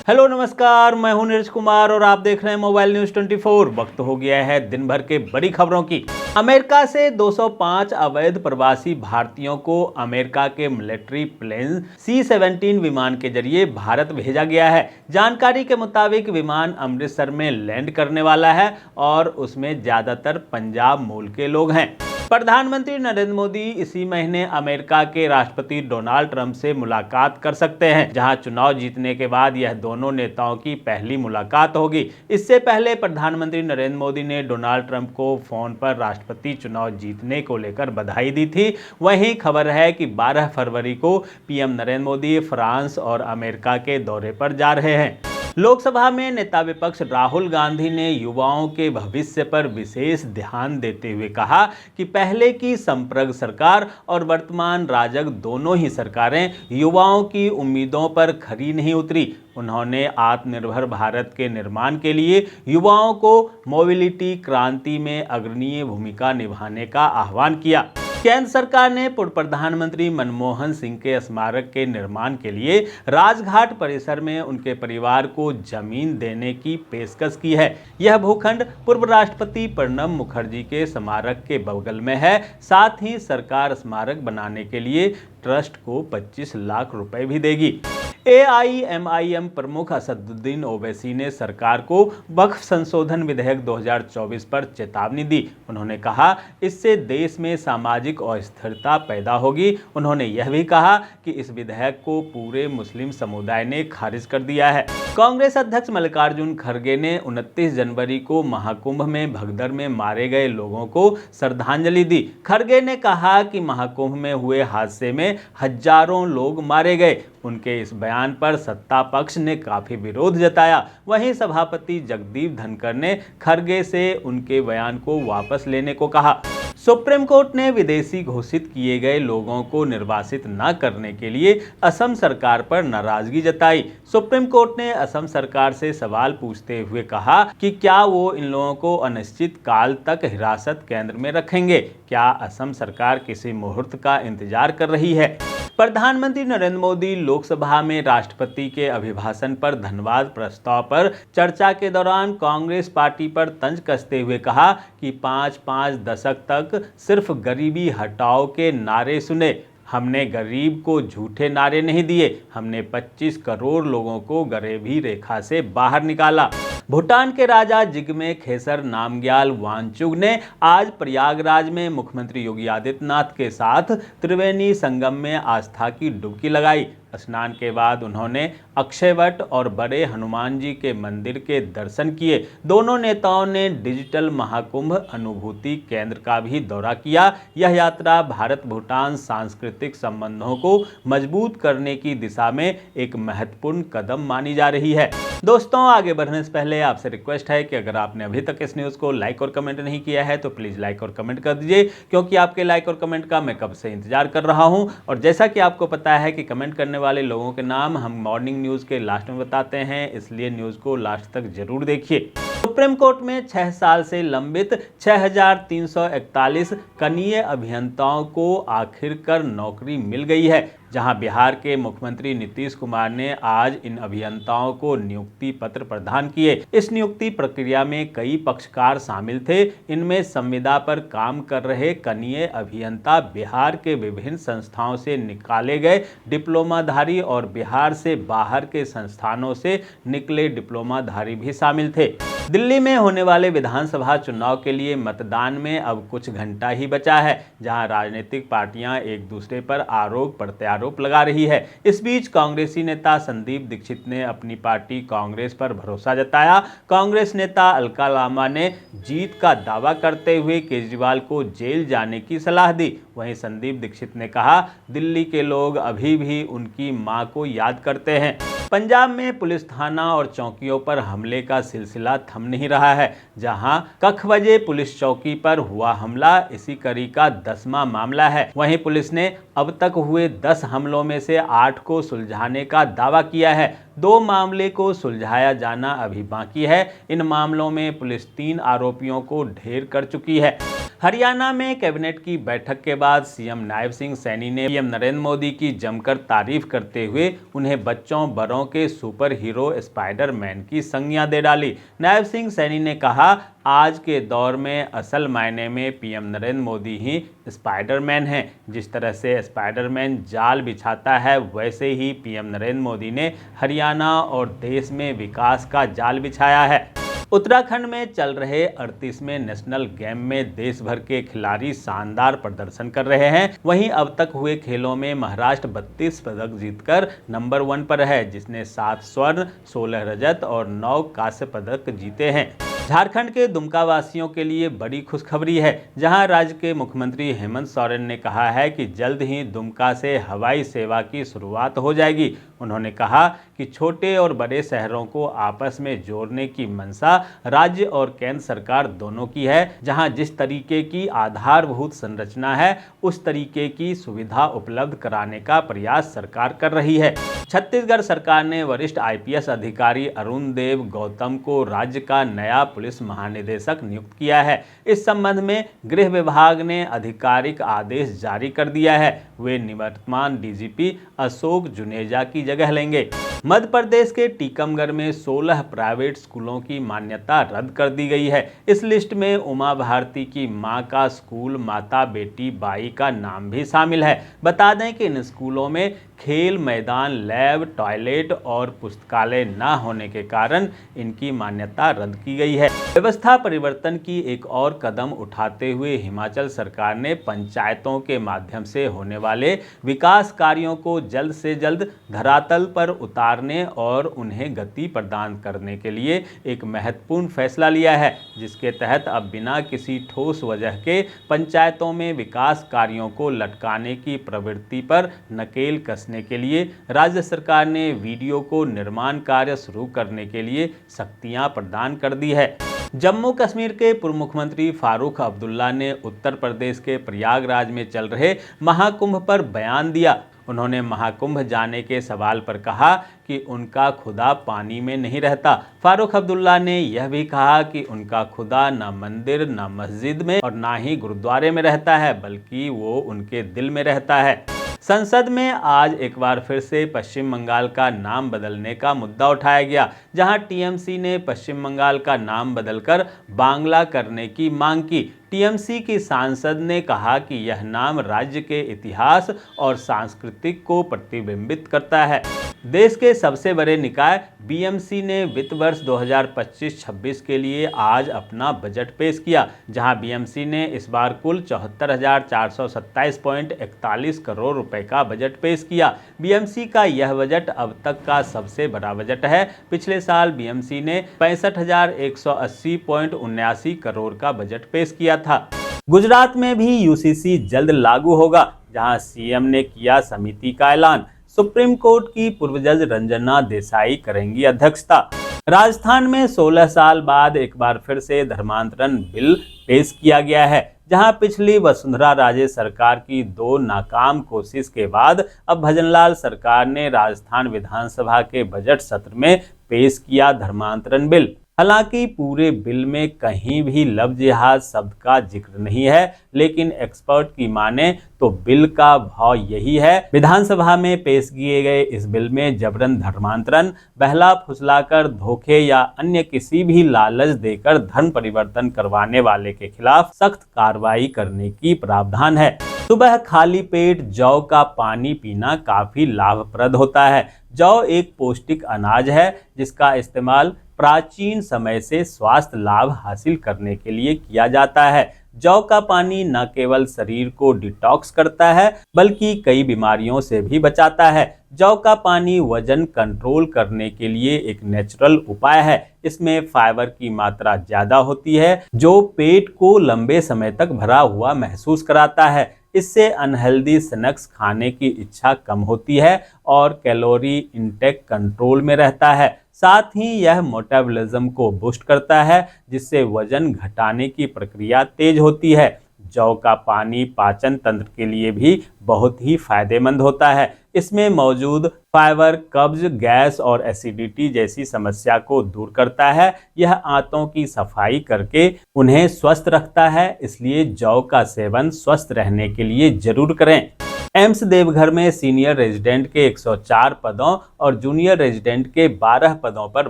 Hello नमस्कार, मैं हूं नीरज कुमार और आप देख रहे हैं मोबाइल न्यूज 24। वक्त हो गया है दिन भर के बड़ी खबरों की। अमेरिका से 205 अवैध प्रवासी भारतीयों को अमेरिका के मिलिट्री प्लेन C-17 विमान के जरिए भारत भेजा गया है। जानकारी के मुताबिक विमान अमृतसर में लैंड करने वाला है और उसमें ज्यादातर पंजाब मूल के लोग हैं। प्रधानमंत्री नरेंद्र मोदी इसी महीने अमेरिका के राष्ट्रपति डोनाल्ड ट्रंप से मुलाकात कर सकते हैं, जहां चुनाव जीतने के बाद यह दोनों नेताओं की पहली मुलाकात होगी। इससे पहले प्रधानमंत्री नरेंद्र मोदी ने डोनाल्ड ट्रंप को फोन पर राष्ट्रपति चुनाव जीतने को लेकर बधाई दी थी। वहीं खबर है कि 12 फरवरी को पीएम नरेंद्र मोदी फ्रांस और अमेरिका के दौरे पर जा रहे हैं। लोकसभा में नेता विपक्ष राहुल गांधी ने युवाओं के भविष्य पर विशेष ध्यान देते हुए कहा कि पहले की संप्रग सरकार और वर्तमान राजग दोनों ही सरकारें युवाओं की उम्मीदों पर खरी नहीं उतरी। उन्होंने आत्मनिर्भर भारत के निर्माण के लिए युवाओं को मोबिलिटी क्रांति में अग्रणी भूमिका निभाने का आह्वान किया। केंद्र सरकार ने पूर्व प्रधानमंत्री मनमोहन सिंह के स्मारक के निर्माण के लिए राजघाट परिसर में उनके परिवार को जमीन देने की पेशकश की है। यह भूखंड पूर्व राष्ट्रपति प्रणब मुखर्जी के स्मारक के बगल में है। साथ ही सरकार स्मारक बनाने के लिए ट्रस्ट को 25 लाख रुपए भी देगी। AIMIM प्रमुख असदुद्दीन ओवैसी ने सरकार को वक्फ संशोधन विधेयक 2024 पर चेतावनी दी। उन्होंने कहा इससे देश में सामाजिक अस्थिरता पैदा होगी। उन्होंने यह भी कहा कि इस विधेयक को पूरे मुस्लिम समुदाय ने खारिज कर दिया है। कांग्रेस अध्यक्ष मल्लिकार्जुन खड़गे ने 29 जनवरी को महाकुंभ में भगदड़ में मारे गए लोगों को श्रद्धांजलि दी। खड़गे ने कहा कि महाकुंभ में हुए हादसे में हजारों लोग मारे गए। उनके इस बयान पर सत्ता पक्ष ने काफी विरोध जताया। वहीं सभापति जगदीप धनखड़ ने खड़गे से उनके बयान को वापस लेने को कहा। सुप्रीम कोर्ट ने विदेशी घोषित किए गए लोगों को निर्वासित न करने के लिए असम सरकार पर नाराजगी जताई। सुप्रीम कोर्ट ने असम सरकार से सवाल पूछते हुए कहा कि क्या वो इन लोगों को अनिश्चित काल तक हिरासत केंद्र में रखेंगे। क्या असम सरकार किसी मुहूर्त का इंतजार कर रही है। प्रधानमंत्री नरेंद्र मोदी लोकसभा में राष्ट्रपति के अभिभाषण पर धन्यवाद प्रस्ताव पर चर्चा के दौरान कांग्रेस पार्टी पर तंज कसते हुए कहा कि 5 दशक तक सिर्फ गरीबी हटाओ के नारे सुने। हमने गरीब को झूठे नारे नहीं दिए, हमने 25 करोड़ लोगों को गरीबी रेखा से बाहर निकाला। भूटान के राजा जिग्मे खेसर नामग्याल वांगचुक ने आज प्रयागराज में मुख्यमंत्री योगी आदित्यनाथ के साथ त्रिवेणी संगम में आस्था की डुबकी लगाई। स्नान के बाद उन्होंने अक्षयवट और बड़े हनुमान जी के मंदिर के दर्शन किए। दोनों नेताओं ने डिजिटल महाकुंभ अनुभूति केंद्र का भी दौरा किया। यह यात्रा भारत भूटान सांस्कृतिक संबंधों को मजबूत करने की दिशा में एक महत्वपूर्ण कदम मानी जा रही है। दोस्तों, आगे बढ़ने से पहले आपसे रिक्वेस्ट है कि अगर आपने अभी तक इस न्यूज़ को लाइक और कमेंट नहीं किया है तो प्लीज़ लाइक और कमेंट कर दीजिए, क्योंकि आपके लाइक और कमेंट का मैं कब से इंतजार कर रहा हूं। और जैसा कि आपको पता है कि कमेंट करने वाले लोगों के नाम हम मॉर्निंग न्यूज़ के लास्ट में बताते हैं, इसलिए न्यूज़ को लास्ट तक जरूर देखिए। सुप्रीम कोर्ट में 6 साल से लंबित 6341 कनीय अभियंताओं को आखिरकार नौकरी मिल गई है। जहां बिहार के मुख्यमंत्री नीतीश कुमार ने आज इन अभियंताओं को नियुक्ति पत्र प्रदान किए। इस नियुक्ति प्रक्रिया में कई पक्षकार शामिल थे। इनमें संविदा पर काम कर रहे कनीय अभियंता, बिहार के विभिन्न संस्थाओं से निकाले गए डिप्लोमाधारी और बिहार से बाहर के संस्थानों से निकले डिप्लोमाधारी भी शामिल थे। दिल्ली में होने वाले विधानसभा चुनाव के लिए मतदान में अब कुछ घंटा ही बचा है, जहां राजनीतिक पार्टियां एक दूसरे पर आरोप प्रत्यारोप लगा रही है। इस बीच कांग्रेसी नेता संदीप दीक्षित ने अपनी पार्टी कांग्रेस पर भरोसा जताया। कांग्रेस नेता अलका लांबा ने जीत का दावा करते हुए केजरीवाल को जेल जाने की सलाह दी। वहीं संदीप दीक्षित ने कहा, दिल्ली के लोग अभी भी उनकी मां को याद करते हैं। पंजाब में पुलिस थाना और चौकियों पर हमले का सिलसिला थम नहीं रहा है। जहां कखवजे पुलिस चौकी पर हुआ हमला इसी कड़ी का 10वां मामला है। वहीं पुलिस ने अब तक हुए 10 हमलों में से 8 को सुलझाने का दावा किया है। 2 मामले को सुलझाया जाना अभी बाकी है। इन मामलों में पुलिस 3 आरोपियों को ढेर कर चुकी है। हरियाणा में कैबिनेट की बैठक के बाद सीएम नायब सिंह सैनी ने पीएम नरेंद्र मोदी की जमकर तारीफ करते हुए उन्हें बच्चों बड़ों के सुपर हीरो स्पाइडरमैन की संज्ञा दे डाली। नायब सिंह सैनी ने कहा, आज के दौर में असल मायने में पीएम नरेंद्र मोदी ही स्पाइडरमैन हैं। जिस तरह से स्पाइडरमैन जाल बिछाता है, वैसे ही पीएम नरेंद्र मोदी ने हरियाणा और देश में विकास का जाल बिछाया है। उत्तराखंड में चल रहे 38वें नेशनल गेम में देश भर के खिलाड़ी शानदार प्रदर्शन कर रहे हैं। वहीं अब तक हुए खेलों में महाराष्ट्र 32 पदक जीतकर नंबर 1 पर है, जिसने 7 स्वर्ण, 16 रजत और 9 कांस्य पदक जीते हैं। झारखंड के दुमका वासियों के लिए बड़ी खुशखबरी है, जहां राज्य के मुख्यमंत्री हेमंत सोरेन ने कहा है कि जल्द ही दुमका से हवाई सेवा की शुरुआत हो जाएगी। उन्होंने कहा कि छोटे और बड़े शहरों को आपस में जोड़ने की मंशा राज्य और केंद्र सरकार दोनों की है। जहां जिस तरीके की आधारभूत संरचना है, उस तरीके की सुविधा उपलब्ध कराने का प्रयास सरकार कर रही है। छत्तीसगढ़ सरकार ने वरिष्ठ आईपीएस अधिकारी अरुण देव गौतम को राज्य का नया पुलिस महानिदेशक नियुक्त किया है। इस संबंध में गृह विभाग ने आधिकारिक आदेश जारी कर दिया है। वे निवर्तमान डीजीपी अशोक जुनेजा की जगह लेंगे। मध्य प्रदेश के टीकमगढ़ में 16 प्राइवेट स्कूलों की मान्यता रद्द कर दी गई है। इस लिस्ट में उमा भारती की मां का स्कूल माता बेटी बाई का नाम भी शामिल है। बता दें कि इन स्कूलों में खेल मैदान, लैब, टॉयलेट और पुस्तकालय न होने के कारण इनकी मान्यता रद्द की गई है। व्यवस्था परिवर्तन की एक और कदम उठाते हुए हिमाचल सरकार ने पंचायतों के माध्यम से होने वाले विकास कार्यों को जल्द से जल्द धरातल पर उतारने और उन्हें गति प्रदान करने के लिए एक महत्वपूर्ण फैसला लिया है, जिसके तहत अब बिना किसी ठोस वजह के पंचायतों में विकास कार्यों को लटकाने की प्रवृत्ति पर नकेल कसने के लिए राज्य सरकार ने वीडियो को निर्माण कार्य शुरू करने के लिए शक्तियां प्रदान कर दी है। जम्मू कश्मीर के पूर्व मुख्यमंत्री फारूक अब्दुल्ला ने उत्तर प्रदेश के प्रयागराज में चल रहे महाकुंभ पर बयान दिया। उन्होंने महाकुंभ जाने के सवाल पर कहा कि उनका खुदा पानी में नहीं रहता। फारूक अब्दुल्ला ने यह भी कहा कि उनका खुदा न मंदिर, न मस्जिद में और न ही गुरुद्वारे में रहता है, बल्कि वो उनके दिल में रहता है। संसद में आज एक बार फिर से पश्चिम बंगाल का नाम बदलने का मुद्दा उठाया गया, जहां टीएमसी ने पश्चिम बंगाल का नाम बदलकर बांग्ला करने की मांग की। टीएमसी की सांसद ने कहा कि यह नाम राज्य के इतिहास और सांस्कृतिक को प्रतिबिंबित करता है। देश के सबसे बड़े निकाय बीएमसी ने वित्त वर्ष 2025-26 के लिए आज अपना बजट पेश किया, जहां बीएमसी ने इस बार कुल 74,427.41 करोड़ रुपए का बजट पेश किया। बीएमसी का यह बजट अब तक का सबसे बड़ा बजट है। पिछले साल बीएमसी ने 65,180.79 करोड़ का बजट पेश किया था। गुजरात में भी यूसीसी जल्द लागू होगा, जहां सीएम ने किया समिति का ऐलान। सुप्रीम कोर्ट की पूर्व जज रंजना देसाई करेंगी अध्यक्षता। राजस्थान में 16 साल बाद एक बार फिर से धर्मांतरण बिल पेश किया गया है, जहां पिछली वसुंधरा राजे सरकार की 2 नाकाम कोशिश के बाद अब भजनलाल सरकार ने राजस्थान विधानसभा के बजट सत्र में पेश किया धर्मांतरण बिल। हालांकि पूरे बिल में कहीं भी लव जिहाद शब्द का जिक्र नहीं है, लेकिन एक्सपर्ट की माने तो बिल का भाव यही है। विधानसभा में पेश किए गए इस बिल में जबरन धर्मांतरण, बहला फुसलाकर, धोखे या अन्य किसी भी लालच देकर धर्म परिवर्तन करवाने वाले के खिलाफ सख्त कार्रवाई करने की प्रावधान है। सुबह खाली पेट जौ का पानी पीना काफी लाभप्रद होता है। जौ एक पौष्टिक अनाज है, जिसका इस्तेमाल प्राचीन समय से स्वास्थ्य लाभ हासिल करने के लिए किया जाता है। जौ का पानी न केवल शरीर को डिटॉक्स करता है, बल्कि कई बीमारियों से भी बचाता है। जौ का पानी वजन कंट्रोल करने के लिए एक नेचुरल उपाय है। इसमें फाइबर की मात्रा ज्यादा होती है, जो पेट को लंबे समय तक भरा हुआ महसूस कराता है। इससे अनहेल्दी स्नैक्स खाने की इच्छा कम होती है और कैलोरी इंटेक कंट्रोल में रहता है। साथ ही यह मेटाबॉलिज्म को बूस्ट करता है, जिससे वजन घटाने की प्रक्रिया तेज होती है। जौ का पानी पाचन तंत्र के लिए भी बहुत ही फायदेमंद होता है। इसमें मौजूद फाइबर कब्ज, गैस और एसिडिटी जैसी समस्या को दूर करता है। यह आंतों की सफाई करके उन्हें स्वस्थ रखता है, इसलिए जौ का सेवन स्वस्थ रहने के लिए जरूर करें। एम्स देवघर में सीनियर रेजिडेंट के 104 पदों और जूनियर रेजिडेंट के 12 पदों पर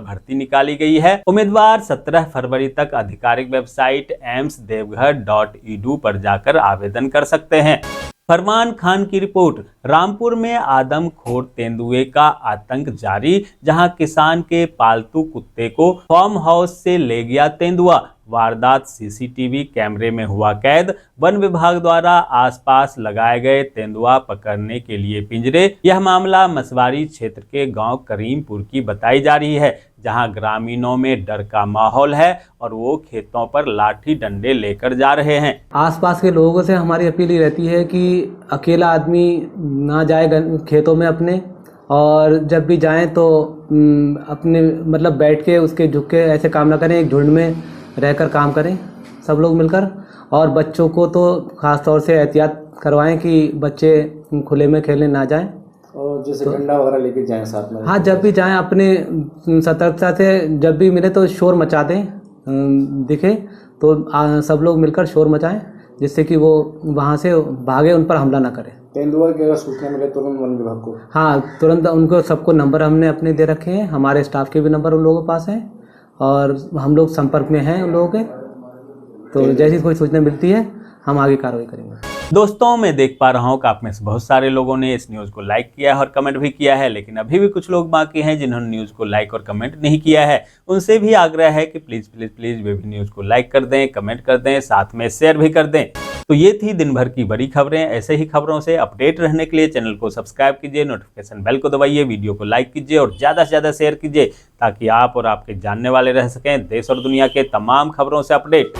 भर्ती निकाली गई है। उम्मीदवार 17 फरवरी तक आधिकारिक वेबसाइट emsdevghar.edu पर जाकर आवेदन कर सकते हैं। फरमान खान की रिपोर्ट। रामपुर में आदमखोर तेंदुए का आतंक जारी, जहां किसान के पालतू कुत्ते को फार्म हाउस से ले गया तेंदुआ। वारदात सीसीटीवी कैमरे में हुआ कैद। वन विभाग द्वारा आसपास लगाए गए तेंदुआ पकड़ने के लिए पिंजरे। यह मामला मसवारी क्षेत्र के गांव करीमपुर की बताई जा रही है, जहां ग्रामीणों में डर का माहौल है और वो खेतों पर लाठी डंडे लेकर जा रहे हैं। आसपास के लोगों से हमारी अपील ही रहती है कि अकेला आदमी ना जाए खेतों में अपने, और जब भी जाएं तो अपने मतलब बैठ के उसके झुक के ऐसे काम ना करें, एक झुंड में रहकर काम करें सब लोग मिलकर। और बच्चों को तो खास तौर से एहतियात करवाएं कि बच्चे खुले में खेलने ना जाएं, और जैसे डंडा वगैरह लेके जाएं साथ में। हाँ, जब भी जाएं अपने सतर्कता से, जब भी मिले तो शोर मचा दें, दिखे तो सब लोग मिलकर शोर मचाएं, जिससे कि वो वहाँ से भागे, उन पर हमला ना करें। तेंदुआ की अगर सूचना मिले तुरंत वन विभाग को, हाँ तुरंत उनको सबको नंबर हमने अपने दे रखे हैं, हमारे स्टाफ के भी नंबर उन लोगों के पास हैं और हम लोग संपर्क में हैं उन लोगों के। तो जैसी कोई सूचना मिलती है हम आगे कार्रवाई करेंगे। दोस्तों, मैं देख पा रहा हूँ कि आप में से बहुत सारे लोगों ने इस न्यूज़ को लाइक किया है और कमेंट भी किया है, लेकिन अभी भी कुछ लोग बाकी हैं जिन्होंने न्यूज़ को लाइक और कमेंट नहीं किया है। उनसे भी आग्रह है कि प्लीज़ प्लीज़ प्लीज़ वे भी न्यूज़ को लाइक कर दें, कमेंट कर दें, साथ में शेयर भी कर दें। तो ये थी दिन भर की बड़ी खबरें। ऐसे ही खबरों से अपडेट रहने के लिए चैनल को सब्सक्राइब कीजिए, नोटिफिकेशन बेल को दबाइए, वीडियो को लाइक कीजिए और ज़्यादा से ज़्यादा शेयर कीजिए, ताकि आप और आपके जानने वाले रह सकें देश और दुनिया के तमाम खबरों से अपडेट।